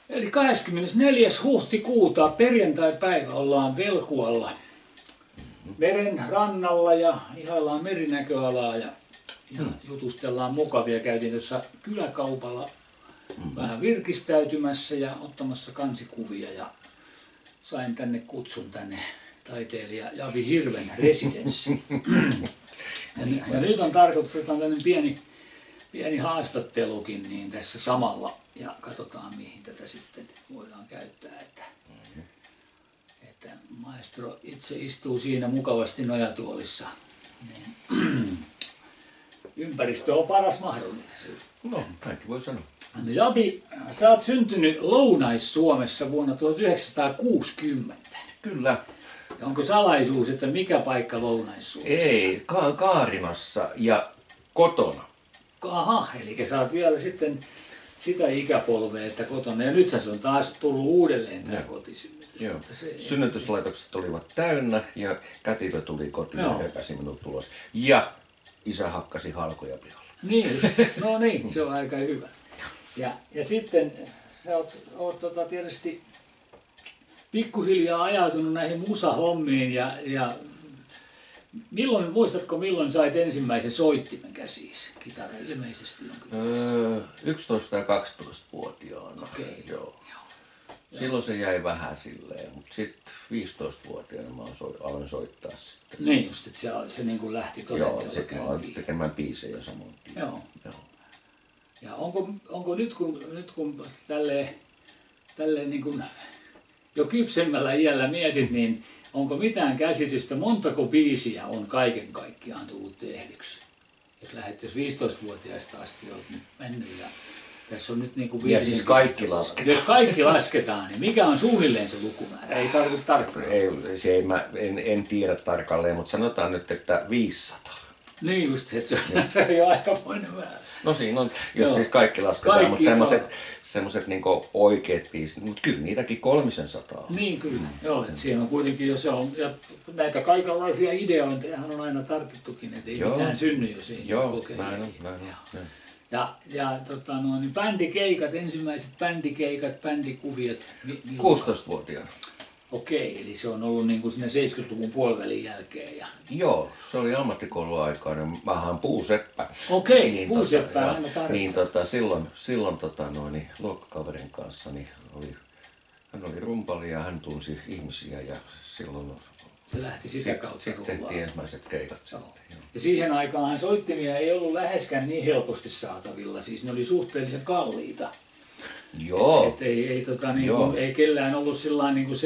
Eli 24. huhtikuuta perjantai-päivä ollaan Velkualla meren rannalla ja ihaillaan merinäköalaa ja jutustellaan mukavia. Käytiin tuossa kyläkaupalla vähän virkistäytymässä ja ottamassa kansikuvia ja sain tänne kutsun tänne taiteilija Javi Hirven residenssiin. Ja nyt on tarkoitus, että on tämmöinen pieni haastattelukin niin tässä samalla ja katsotaan mihin tätä sitten voidaan käyttää. Että maestro itse istuu siinä mukavasti nojatuolissa. Niin, ympäristö on paras mahdollinen. No, kaikki voi sanoa. No, Javi, sä oot syntynyt Lounais-Suomessa vuonna 1960. Kyllä. Ja onko salaisuus, että mikä paikka Lounais-Suomessa? Ei, Kaarinassa ja kotona. Aha, eli sä oot vielä sitten sitä ikäpolvea, että kotona. Ja nythän se on taas tullut uudelleen tämä kotisynnytys. Joo. Synnytyslaitokset olivat täynnä ja kätilö tuli kotiin ja höpäsi minut tulos. Ja isä hakkasi halkoja pihalla. Niin, no niin, se on aika hyvä. Ja sitten sä oot tietysti pikkuhiljaa ajautunut näihin musahommiin ja muistatko milloin sait ensimmäisen soittimen käsiisi? Kitara ilmeisesti on kyllä. 11 ja 12-vuotiaana. Okei. Joo. Silloin se jäi vähän silleen, mutta sitten 15-vuotiaana mä aloin soittaa sitten. Niin just, että se niin kuin lähti todella käyntiin. Joo, tekemään biisejä samoin. Joo. Ja onko nyt kun tälleen niin kuin jo kypsemmällä iällä mietit, niin onko mitään käsitystä, montako biisiä on kaiken kaikkiaan tullut tehdyksi? Jos 15-vuotiaasta asti olet nyt mennyt ja tässä on nyt niin kuin ja siis kaikki lasketaan. Jos kaikki lasketaan, niin mikä on suunnilleen se lukumäärä? Ei tarvitse tarkkaan. En tiedä tarkalleen, mutta sanotaan nyt, että 500. Niin just, että se on jo aikamoinen määrä. No siinä on, jos siis kaikki lasketaan, mutta semmoiset niinku oikeat biisit, mutta kyllä niitäkin 300. Niin kyllä, joo, että siinä on kuitenkin jo se on, ja näitä kaikenlaisia ideointejahan on aina tartuttukin, että ei mitään synny, jos ei kokeile. Ja niin bändikeikat, ensimmäiset bändikuviot. 16-vuotiaana. Okei, eli se on ollut niin kuin sinne 70-luvun puolivälin jälkeen. Joo, se oli ammattikouluaikainen, vähän puuseppä. Okei, niin, puuseppää aina tarvitaan. Niin silloin luokkakaverin kanssa niin hän oli rumpali ja hän tunsi ihmisiä ja silloin se lähti sitä kautta sitten tehtiin ensimmäiset keikat sitten. Ja siihen aikaan soittimia ei ollut läheskään niin helposti saatavilla, siis ne oli suhteellisen kalliita. Joo. Ei kellään ollut sillain niin kuin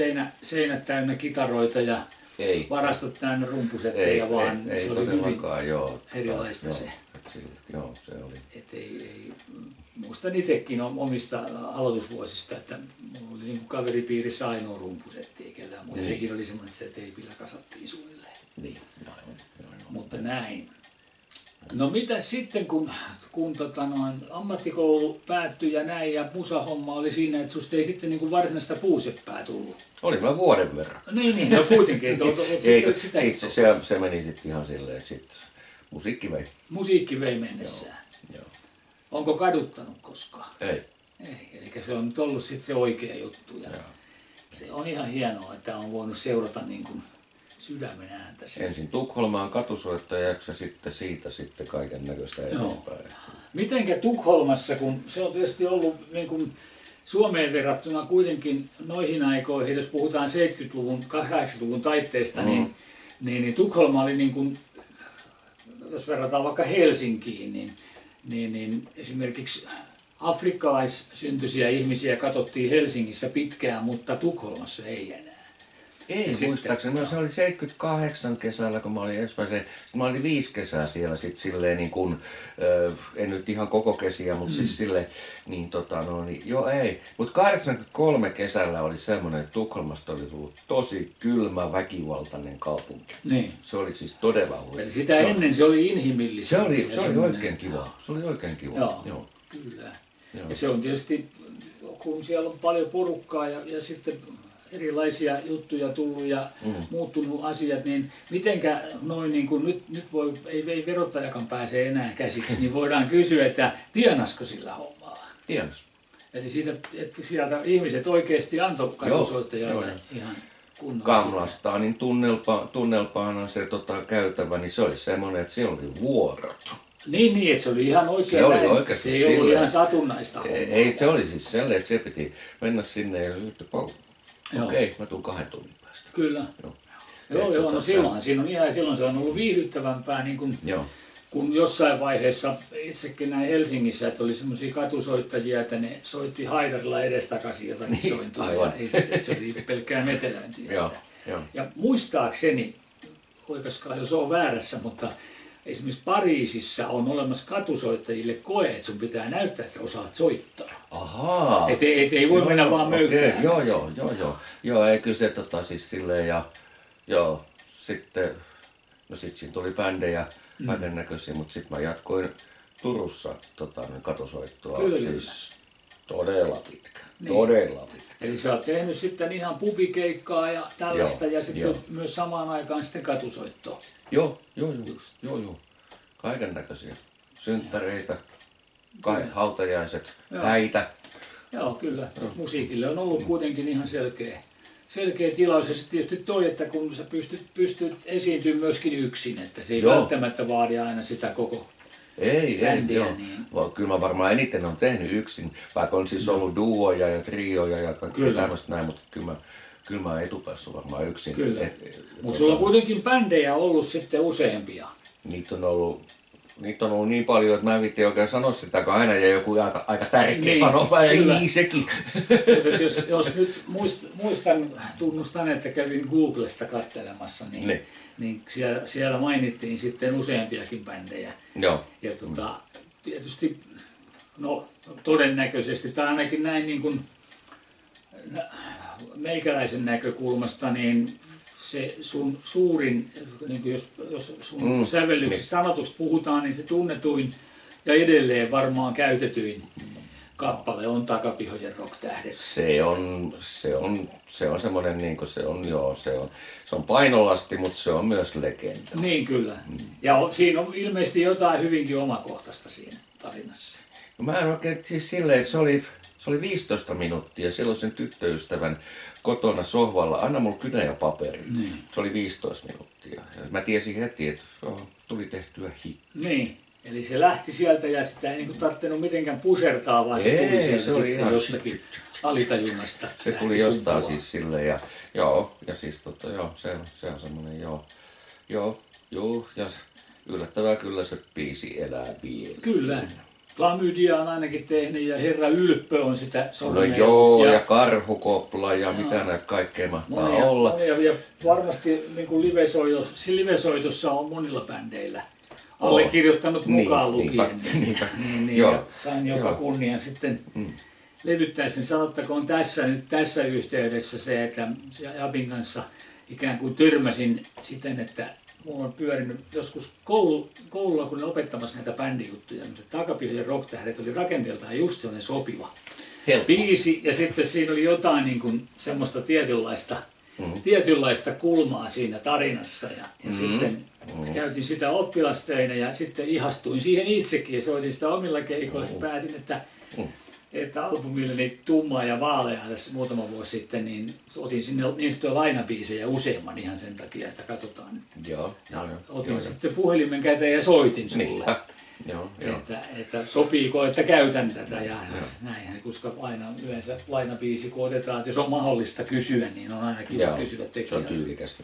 seinät täynnä kitaroita ja varastot täynnä rumpusetteja, vaan se oli hyvin erilaista se. Joo, se oli. Muistan itsekin omista aloitusvuosista, että mulla oli niin kuin kaveripiirissä ainoa rumpusetti, ei kellään muu. Ja sekin oli semmoinen, että se teipillä kasattiin suunnilleen. Niin, Mutta näin. No mitä sitten, kun ammattikoulu päättyi ja näin ja musahomma oli siinä, että susta ei sitten niin kuin varsinaista puuseppää tullut? Oli mä vuoden verran. Niin, no kuitenkin. Se meni sitten ihan silleen, että sitten musiikki vei mennessään. Joo. Onko kaduttanut koskaan? Ei. Eli se on nyt ollut sitten se oikea juttu. Ja se on ihan hienoa, että on voinut seurata niin kuin sydämen ääntä. Ensin Tukholmaan katusoittajaksi ja sitten siitä kaiken näköistä eteenpäin. Mitenkä Tukholmassa, kun se on tietysti ollut niin kuin Suomeen verrattuna kuitenkin noihin aikoihin, jos puhutaan 70-luvun, 80-luvun taitteesta, niin Tukholma oli niin kuin, jos verrataan vaikka Helsinkiin, niin esimerkiksi afrikkalaissyntyisiä ihmisiä katsottiin Helsingissä pitkään, mutta Tukholmassa ei enää. Ei muistaakseni, se oli 78 kesällä, kun mä olin ensimmäisen, mä olin 5 kesää siellä sitten silleen niin kuin, en nyt ihan koko kesiä, mutta siis silleen, niin joo ei. Mutta 83 kesällä oli semmoinen, että Tukholmasta oli tullut tosi kylmä, väkivaltainen kaupunki. Niin. Se oli siis todella huono. Eli sitä ennen se oli inhimillistä. Se oli oikein kiva. Se oli oikein kiva. Joo. Kyllä. Joo. Ja se on tietysti, kun siellä on paljon porukkaa ja sitten erilaisia juttuja tullut ja muuttunut asiat, niin mitenkä noin niin kuin nyt ei verottajakaan pääse enää käsiksi, niin voidaan kysyä, että tienasko sillä hommalla? Tienas. Eli siitä, että sieltä ihmiset oikeasti antoi katusoittajalle ihan kunnon. Gamlastaanin tunnelpaana se käytävä, niin se oli semmoinen, että siellä oli vuorot. Niin, että se oli ihan oikein. Se oli oikeasti se ei ollut ihan satunnaista. Ei, se oli siis sellainen, että se piti mennä sinne ja sitten okei, mä tuun 2 tunnin päästä. Kyllä. Joo, no silloin siinä on ihan, silloin se on ollut viihdyttävämpää, niin kuin, kun jossain vaiheessa itsekin näin Helsingissä, että oli semmoisia katusoittajia, että ne soitti haitarilla edestakaisin jotakin sointua, ja ei että se oli pelkkää metelöintiä. Ja muistaakseni, oikaskaan jos on väärässä, mutta esimerkiksi Pariisissa on olemassa katusoittajille koe, että sun pitää näyttää, että sä osaat soittaa. Ahaa. Et ei voi mennä vaan möykkään. Joo, ei kyllä se siis silleen sitten, no sit siinä tuli bändejä kaikennäköisiä, mutta sitten mä jatkoin Turussa katusoittoa, siis todella pitkä. Eli sä oot tehnyt sitten ihan pubikeikkaa ja tällaista ja sitten myös samaan aikaan sitten katusoittoa. Joo. Kaikennäköisiä. Synttäreitä, 2 hautajaiset, häitä. Joo, kyllä. Musiikille on ollut kuitenkin ihan selkeä tilaus. Ja sitten tietysti toi, että kun sä pystyt esiintymään myöskin yksin, että se ei välttämättä vaadi aina sitä koko bändiä. Niin. Kyllä mä varmaan eniten on tehnyt yksin, vaikka on siis ollut duoja ja trioja ja kaikkea tämmöistä näin, mutta kyllä mä etupäässä varmaan yksin. Kyllä. Mutta sulla on kuitenkin bändejä ollut sitten useampia. Niitä on ollut niin paljon, että mä en viitti oikein sanoa sitä, kun aina jäi joku aika tärkeä sanoa, ja niin sekin. Mutta jos nyt tunnustan, että kävin Googlesta katselemassa, niin siellä mainittiin sitten useampiakin bändejä. Joo. Ja tietysti, todennäköisesti, tai ainakin näin niin kuin meikäläisen näkökulmasta, niin se sun suurin, niin jos sun sävellyksessä sanotuksesta puhutaan, niin se tunnetuin ja edelleen varmaan käytetyin kappale on Takapihojen rock-tähdet. Se on semmoinen, niin kuin se on painolasti, mutta se on myös legenda. Niin kyllä. Ja siinä on ilmeisesti jotain hyvinkin omakohtaista siinä tarinassa. No mä en oikein, siis silleen, että se oli 15 minuuttia silloin sen tyttöystävän kotona sohvalla. Anna mulla kynä ja paperi. Se oli 15 minuuttia. Ja mä tiesin heti, että tuli tehtyä hitti. Niin. Eli se lähti sieltä ja sitä ei niin tarvinnut mitenkään pusertaa, vaan se tuli sieltä se oli ihan jostakin alitajunnasta. Se tuli jostain siis silleen ja siis se on semmoinen ja yllättävää kyllä se biisi elää vielä. Kyllä. Klamydia on ainakin tehnyt ja Herra Ylppö on sitä sonneet. Ja Karhukopla ja mitä näitä kaikkea mahtaa olla. Ja varmasti niin kuin livesoitossa on monilla bändeillä. Allekirjoittanut mukaan lukien. Ja sain joka kunnian sitten levyttäessä. Sanottakoon tässä yhteydessä se, että Jabin kanssa ikään kuin törmäsin siten, että mulla on pyörinyt joskus koululla, kun olin opettamassa näitä bändijuttuja, mutta Takapihojen rock-tähdet oli rakenteeltaan just sellainen sopiva biisi, ja sitten siinä oli jotain niin kuin semmoista tietynlaista kulmaa siinä tarinassa, ja sitten käytin sitä oppilastöinä, ja sitten ihastuin siihen itsekin, ja soitin sitä omilla keikoilla, ja päätin, että albumilleni Tummaa ja Vaaleaa tässä muutama vuosi sitten, niin otin sinne niin sanottuja lainabiisejä useamman ihan sen takia, että katsotaan. Otin sitten puhelimen käteen ja soitin sulle. Että sopiiko, että käytän tätä ja näinhän, koska aina yleensä lainabiisi, kun otetaan, että jos on mahdollista kysyä, niin on aina kiva kysyä tekijältä. Se on tyylikästä.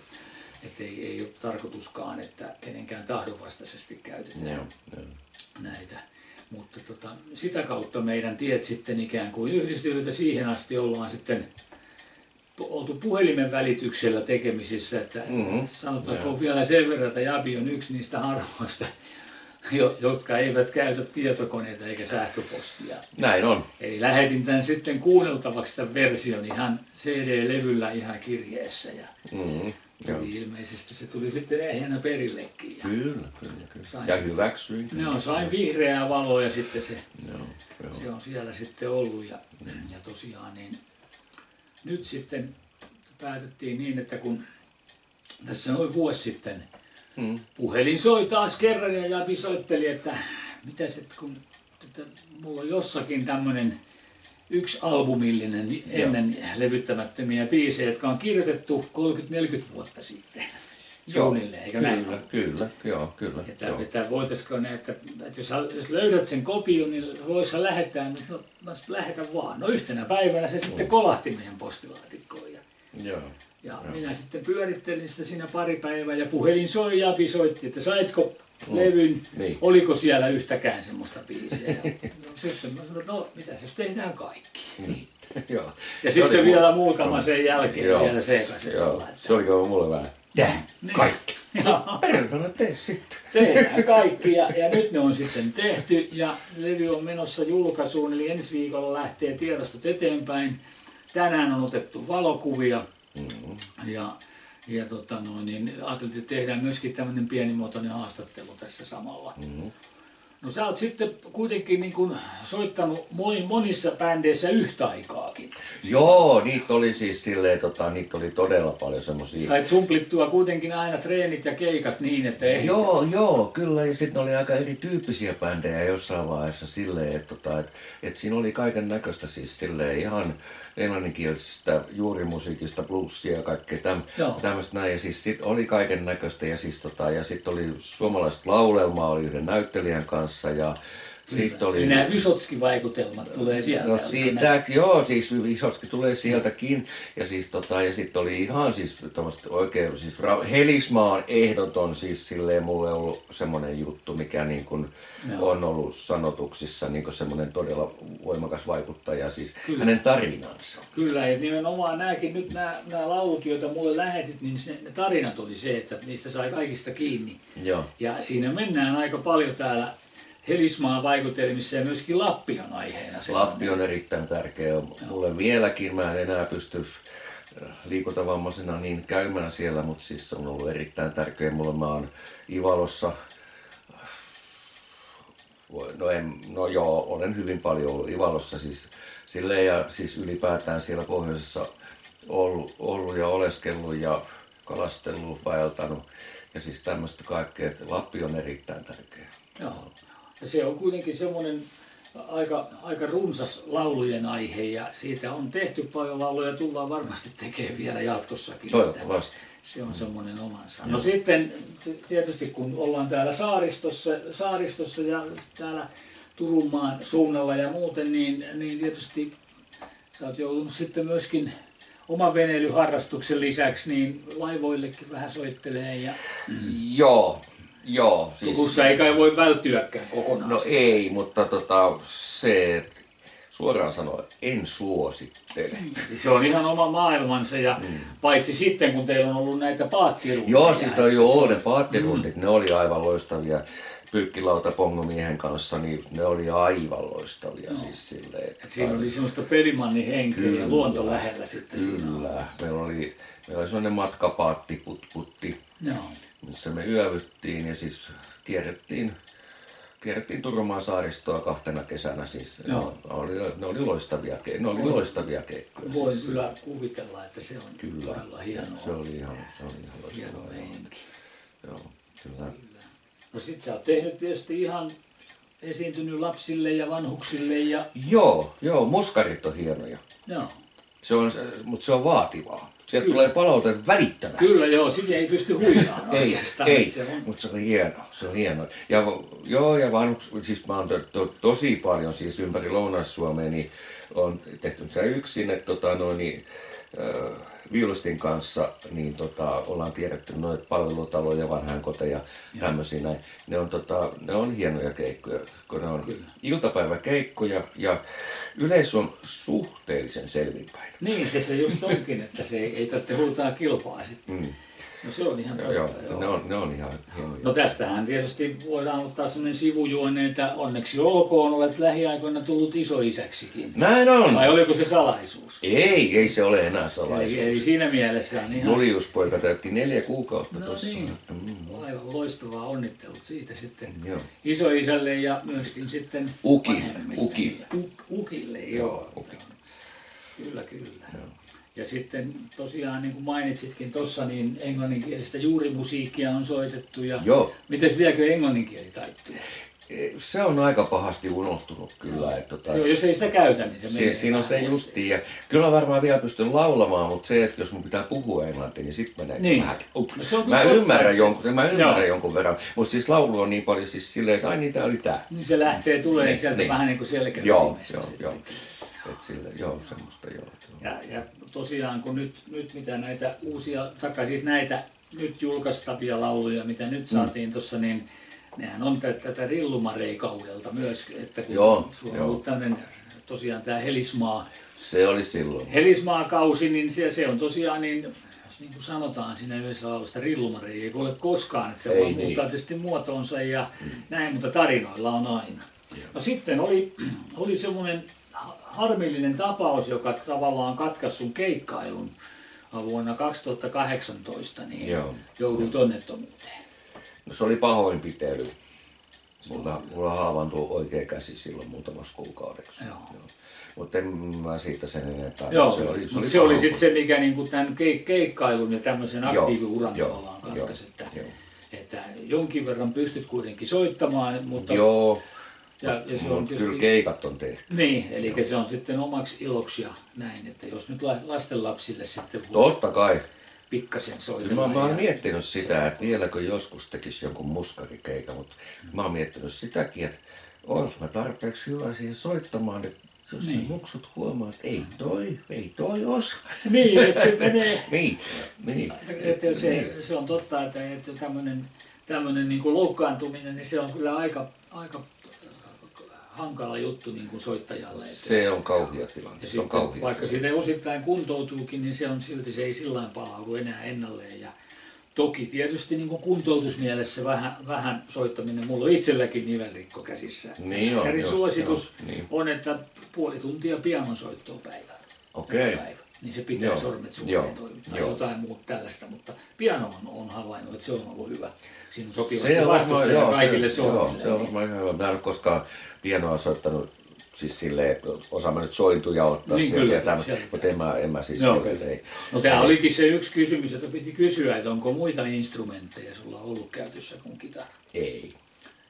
Että ei ole tarkoituskaan, että kenenkään tahdonvastaisesti käytetään näitä. Mutta sitä kautta meidän tiet sitten ikään kuin yhdistyivät, siihen asti ollaan sitten oltu puhelimen välityksellä tekemisissä, että sanotaanko vielä sen verran, että Jabi on yksi niistä harvoista, jotka eivät käytä tietokoneita eikä sähköpostia. Näin on. Eli lähetin tämän sitten kuunneltavaksi tämän version ihan CD-levyllä ihan kirjeessä ilmeisesti se tuli sitten ehjänä perillekin. Kyllä. Ja hyväksyin. Sain vihreää valoa ja sitten se on siellä sitten ollut. Ja tosiaan niin nyt sitten päätettiin niin, että kun tässä noin vuosi sitten puhelin soi taas kerran ja Jabi soitteli, että mitäs, että kun mulla on jossakin tämmöinen yksi albumillinen ennen levyttämättömiä biisejä, jotka on kirjoitettu 30-40 vuotta sitten. Suunnilleen, eikö näin? Kyllä, kyllä. Että voitaisiko ne, että jos löydät sen kopion, niin voisi lähettää, niin no lähetä vaan. No yhtenä päivänä se sitten kolahti meidän postilaatikkoon. Ja minä sitten pyörittelin sitä siinä pari päivää ja puhelin soi ja Api soitti, että saitko levyn, oliko siellä yhtäkään semmoista biisiä. Sitten mä sanoin, että no mitäs jos tehdään kaikki. Joo. Ja sitten vielä muutama sen jälkeen vielä sekaisin. Se oli mulle vähän. Kaikki. Perhana tee sitten. Tehdään kaikki ja nyt ne on sitten tehty ja levy on menossa julkaisuun, eli ensi viikolla lähtee tiedostot eteenpäin. Tänään on otettu valokuvia ja niin ajateltiin, että tehdään myöskin tämmöinen pienimuotoinen haastattelu tässä samalla. No sä oot sitten kuitenkin niin kuin soittanut monissa bändeissä yhtä aikaakin. Joo, niitä oli siis silleen, niitä oli todella paljon semmosia. Sait sumplittua kuitenkin aina treenit ja keikat niin, että ei. Joo, kyllä. Ja sitten oli aika erityyppisiä bändejä jossain vaiheessa silleen, että siinä oli kaiken näköistä siis silleen ihan englanninkielisestä juurimusiikista, bluesia ja kaikkea tämmöistä näin. Ja siis sit oli kaiken näköistä ja sitten oli suomalaiset laulelmaa, oli yhden näyttelijän kanssa ja sitten oli... Nämä Vysotski-vaikutelmat tulee sieltä. No siis Vysotski tulee sieltäkin. Ja siis ja sitten oli ihan siis tommoista oikein, siis Helisma on ehdoton siis silleen mulle ollut semmoinen juttu, mikä niin kuin on ollut sanotuksissa niin kuin semmoinen todella voimakas vaikuttaja, siis hänen tarinansa. Kyllä, ja nimenomaan nyt nämä laulut, joita mulle lähetit, niin ne tarinat oli se, että niistä sai kaikista kiinni. Joo. Ja siinä mennään aika paljon täällä Helismaan vaikutelmissa ja myöskin Lappi on aiheena. Lappi on erittäin tärkeä. Mulle vieläkin, mä en enää pysty liikuntavammaisena niin käymään siellä, mutta siis on ollut erittäin tärkeä. Mä oon Ivalossa, olen hyvin paljon ollut Ivalossa siis silleen ja siis ylipäätään siellä pohjoisessa ollut ja oleskellut ja kalastellut, vaeltanut ja siis tämmöistä kaikkea, että Lappi on erittäin tärkeä. Joo. Ja se on kuitenkin semmoinen aika runsas laulujen aihe ja siitä on tehty paljon lauluja ja tullaan varmasti tekemään vielä jatkossakin. Toivottavasti. Se on semmoinen omansa. No sitten tietysti kun ollaan täällä saaristossa ja täällä Turunmaan suunnalla ja muuten, niin tietysti sä oot joutunut sitten myöskin oman veneilyharrastuksen lisäksi niin laivoillekin vähän soittelee. Ja... Joo. Siis... Lukussa ei kai voi välttyäkään kokonaan. No ei, mutta se suoraan sanoen en suosittele. Se on ihan oma maailmansa ja paitsi sitten kun teillä on ollut näitä paattirundeja. Joo, siis ne paattirundit, ne oli aivan loistavia. Pyrkkilauta Pongomiehen kanssa, niin ne oli aivan loistavia. Siis silleen, että siinä oli semmoista pelimannin henkeä ja luonto lähellä sitten siinä. Kyllä, meillä oli semmoinen matkapaatti putti, missä me yövyttiin ja siis kierrettiin Turunmaan saaristoa 2 kesänä. Siis ne oli loistavia keikkoja. Voin siis kyllä kuvitella, että se on todella hienoa. Se oli ihan loistavaa. Joo, kyllä. No sit sä oot tehnyt tietysti ihan esiintynyt lapsille ja vanhuksille ja... Joo, muskarit on hienoja. Joo. Mutta se on vaativaa. Sieltä tulee palaute välittömästi. Kyllä joo, sitä ei pysty huijaamaan. ei, mutta se on hieno. Ja siis mä oon tosi paljon siis ympäri Lounais-Suomea, niin on tehty se yksin, että viulistin kanssa niin ollaan tiedetty noita palvelutaloja, vanhainkoteja, tämmöisiä näin. Ne on hienoja keikkoja, kun ne on iltapäiväkeikkoja ja yleisö on suhteellisen selvinpäin. Niin, se just onkin, että se ei tarvitse huutaa kilpaa sitten. No se on ihan totta. Joo. Ne on ihan hienoja. No tästähän tietysti voidaan ottaa sellainen sivujuone, että onneksi olkoon, olet lähiaikoina tullut isoisäksikin. Näin on. Vai oliko se salaisuus? Ei se ole enää salaisuus. Eli siinä mielessä on ihan... Julius-poika täytti 4 kuukautta tuossa. Niin, aivan loistavaa, onnittelut siitä sitten isoisälle ja myöskin sitten Ukille, joo. Kyllä. Joo. Ja sitten tosiaan, niin kuin mainitsitkin tuossa, niin englanninkielistä juurimusiikkia on soitettu. Ja mites vieläkö englanninkieli taittuu? Se on aika pahasti unohtunut kyllä. Että, Se on, jos ei sitä käytä, niin se menee. Siinä on se justiin. Ja kyllä mä varmaan vielä pystyn laulamaan, mutta se, että jos mun pitää puhua englantia, niin sitten menee Niin. vähän. No Mä ymmärrän jonkun verran, mutta siis laulu on niin paljon siis silleen, että ai niin tää oli tää. Niin se lähtee, tulee sieltä vähän niin kuin selkäytimestä. Että sille, semmoista joo. Ja tosiaan kun nyt mitä näitä uusia, siis näitä nyt julkaistavia lauluja, mitä nyt saatiin tuossa, niin nehän on tätä Rillumarei-kaudelta myös, että kun sulla on ollut tämmöinen tosiaan tämä Helismaa. Se oli silloin. Helismaa-kausi, niin se on tosiaan niin kuin sanotaan siinä yhdessä laulusta, Rillumarei ei ole koskaan, että se vaan muuttaa tietysti muotoonsa ja näin, mutta tarinoilla on aina. No sitten oli semmoinen harmillinen tapaus, joka tavallaan katkaisi sun keikkailun vuonna 2018, niin jouduit onnettomuuteen. No se oli pahoinpitely. Mulla haavaantui oikea käsi silloin muutamassa kuukaudeksi. Mutta en mä siitä sen enempää. Se oli sitten se, mikä niinku tämän keikkailun ja tämmöisen aktiiviuran tavallaan katkaisi, että jonkin verran pystyt kuitenkin soittamaan, mutta... Ja se on tietysti, kyllä keikat on tehty. Niin, eli se on sitten omaksi iloksi ja näin, että jos nyt lastenlapsille sitten totta kai pikkasen soitella. Mä oon miettinyt sitä, että vieläkö joskus tekisi jonkun muskarikeikan, mutta mä oon miettinyt sitäkin, että olis mä tarpeeksi hyvä siihen soittamaan, että jos ne muksut huomaa, että ei toi osaa. Niin, että se menee. niin. Se on totta, että tämmöinen niin kuin loukkaantuminen, niin se on kyllä aika hankala juttu niin kuin soittajalle. Se on kauhea tilanne. Vaikka siitä osittain kuntoutuukin, niin se on silti, se ei sillain palaudu enää ennalleen. Ja toki tietysti niin kuin kuntoutusmielessä vähän soittaminen. Mulla on itselläkin nivelrikko käsissä. Niin suositus on, että puoli tuntia pianonsoittoa päivällä. Päivä. Niin se pitää sormet suoraan toimittaa. Jotain muuta tällaista, mutta piano on havainnut, että se on ollut hyvä. Siinä on sopivasti vastustaja kaikille sormille. Se on varmaan ihan hyvä. Mä en ole koskaan pianoa soittanut siis silleen, että osaan mä nyt sointuja ottaa niin sieltä ja tämmöistä, mutta en mä siis silleen. No tämä olikin se yksi kysymys, jota piti kysyä, että onko muita instrumentteja sulla ollut käytössä kuin kitara? Ei.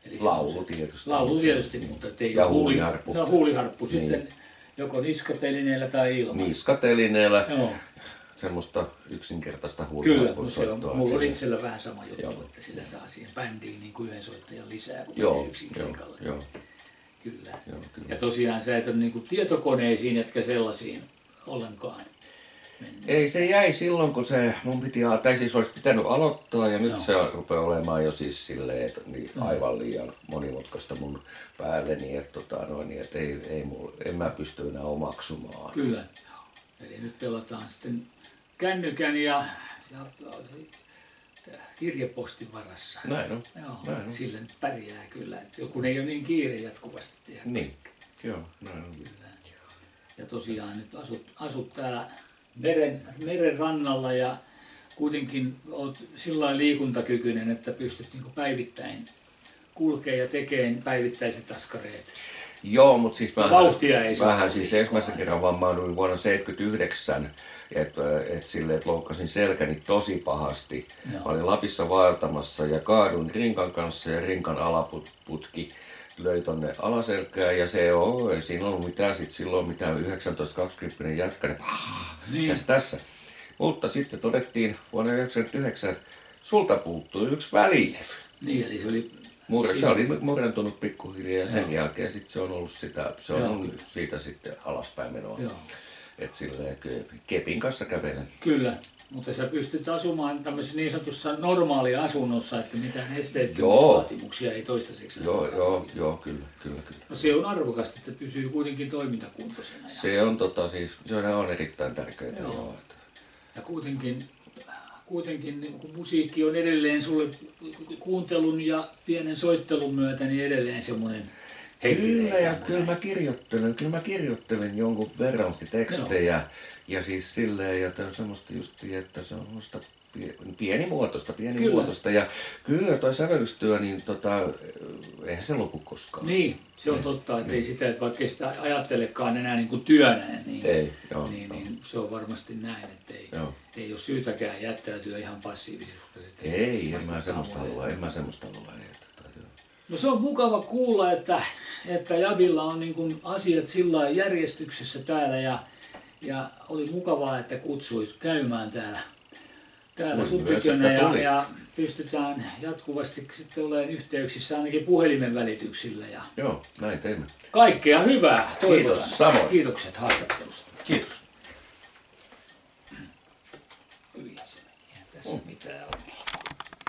Eli laulu tietysti. Laulu tietysti, mutta ei ja huuliharppu. No huuliharppu sitten joko niskatelineellä tai ilman. Niskatelineellä. Joo. Semmoista yksinkertaista huuliharppun soittoa. Kyllä, mulla on itsellä vähän sama juttu, että sillä saa siihen bändiin niin kuin yhden soittajan lisää, kun menee yksin keikalle. Kyllä. Ja tosiaan sä et ole niin kuin tietokoneisiin, etkä sellaisiin ollenkaan mennyt. Ei, se jäi silloin, kun se mun piti, tai siis olisi pitänyt aloittaa, ja nyt se rupeaa olemaan jo siis silleen, että aivan liian monimutkaista mun päälleni, että en mä pysty enää omaksumaan. Kyllä. Eli nyt pelataan sitten kännykän ja kirjepostin varassa. Näin on. Sillä nyt pärjää kyllä, että kun ei ole niin kiire jatkuvasti tehdä. Niin, näin on. Kyllä. Ja tosiaan nyt asut täällä meren rannalla ja kuitenkin olet sillä liikuntakykyinen, että pystyt niin kuin päivittäin kulkemaan ja tekemään päivittäiset askareet. Joo, mutta siis vauhtia ei vähän siis ensimmäisen kerran vammauduin vuonna 1979, että loukkasin selkäni tosi pahasti. Joo. Mä olin Lapissa vaeltamassa ja kaaduin rinkan kanssa ja rinkan alaputki löi tonne alaselkään ja ei siinä ollut mitään silloin mitään 19-20 jätkä, tässä. Mutta sitten todettiin vuonna 1999, että sulta puuttui yksi välilevy. Niin, eli se oli... Se oli murentunut pikkuhiljaa ja sen jälkeen sit se on ollut siitä sitten alaspäin menoa. Että silleen kepin kanssa kävelen. Kyllä, mutta sä pystyt asumaan tämmöisessä niin sanotussa normaaliasunnossa, että mitään esteettömyysvaatimuksia ei toistaiseksi. Joo, kyllä. No se on arvokasta, että pysyy kuitenkin toimintakuntoisena. Se on se on erittäin tärkeää. Ja kuitenkin niin kun musiikki on edelleen sulle kuuntelun ja pienen soittelun myötä niin edelleen semmoinen henkilöinen. Kyllä mä kirjoittelen jonkun verran tekstejä ja siis silleen, ja on semmoista justiin, että se on semmoista pienimuotoista ja kyllä toi sävellystyö, niin eihän se lopu koskaan. Niin, se on totta, että ei sitä, että vaikka ei sitä ajattelekaan enää niin kuin työnään, niin se on varmasti näin, että ei ole syytäkään jättäytyä ihan passiivisesti. En mä semmoista halua. No se on mukava kuulla, että Jabilla on niin kuin asiat sillä lailla järjestyksessä täällä ja oli mukavaa, että kutsuit käymään täällä sun tykönä ja pystytään jatkuvasti sitten olemaan yhteyksissä ainakin puhelimen välityksillä. Joo, näin teemme. Kaikkea hyvää. Kiitos, samoin. Kiitokset haastattelusta. Kiitos.